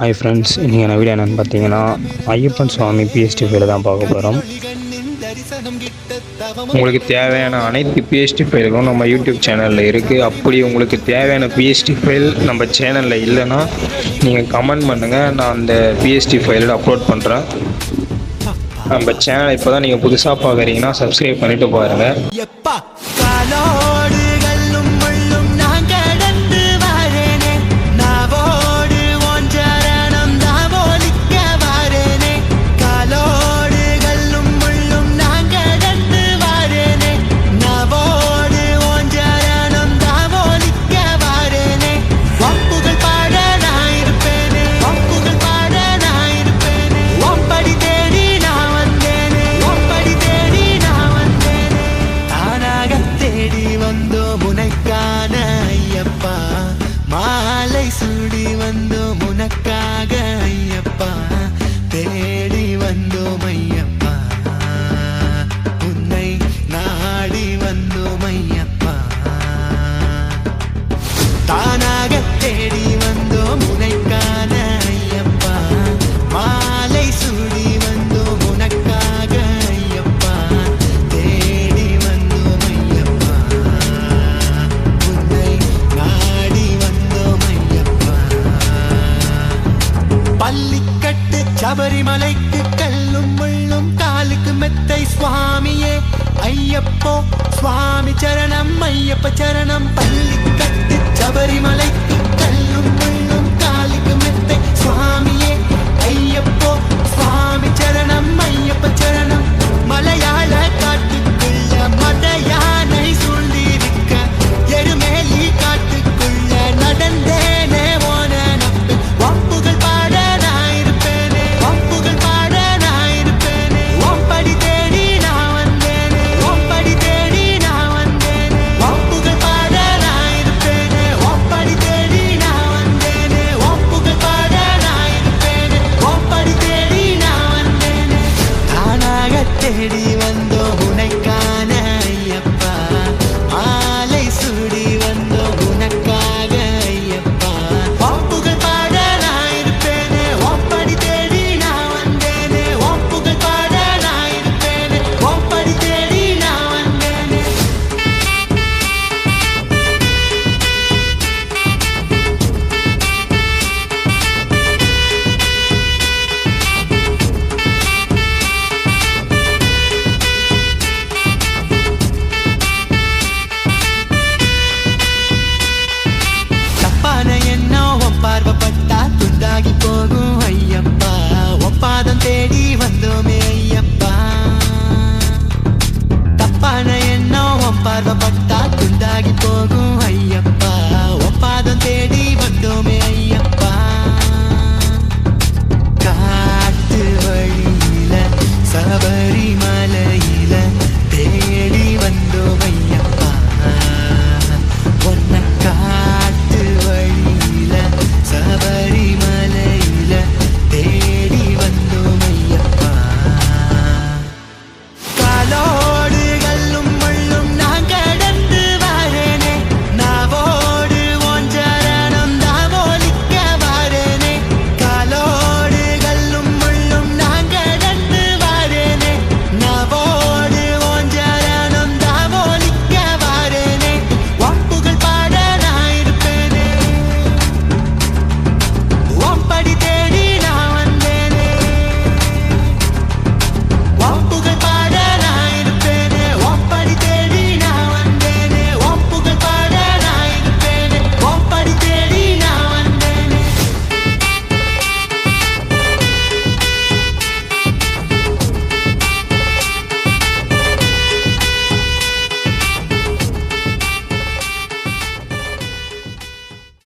Hi friends, இன்றைக்கி video என்னென்னு பார்த்தீங்கன்னா ஐயப்பன் சுவாமி பிஎஸ்டி ஃபைலை தான் பார்க்க போகிறோம். உங்களுக்கு தேவையான அனைத்து பிஎஸ்டி ஃபைல்களும் நம்ம யூடியூப் சேனலில் இருக்குது. அப்படி உங்களுக்கு தேவையான பிஎஸ்டி ஃபைல் நம்ம சேனலில் இல்லைன்னா நீங்கள் கமெண்ட் பண்ணுங்கள், நான் அந்த பிஎஸ்டி ஃபைலில் அப்லோட் பண்ணுறேன். நம்ம சேனலை இப்போ தான் நீங்கள் புதுசாக பார்க்குறீங்கன்னா சப்ஸ்கிரைப் பண்ணிவிட்டு பாருங்கள். சுடி வந்தோம் உனக்காக ஐயப்பா, தேடி வந்தோம் ஐயப்பா, உன்னை நாடி வந்தோம் ஐயப்பா, தானாக தேடி வந்தோம் உனக்கான ஐயப்பா, மாலை சுடி வந்தோம் உனக்காக ஐயப்பா, தேடி வந்தோம் ஐயப்பா, உன்னை நாடி வந்தோம் பள்ளிக்கட்டு சபரிமலைக்கு கல்லும் முள்ளும் காலுக்கு மெத்தை சுவாமியே ஐயப்போ சுவாமி சரணம் ஐயப்ப சரணம். பள்ளிக்கட்டு சபரிமலைக்கு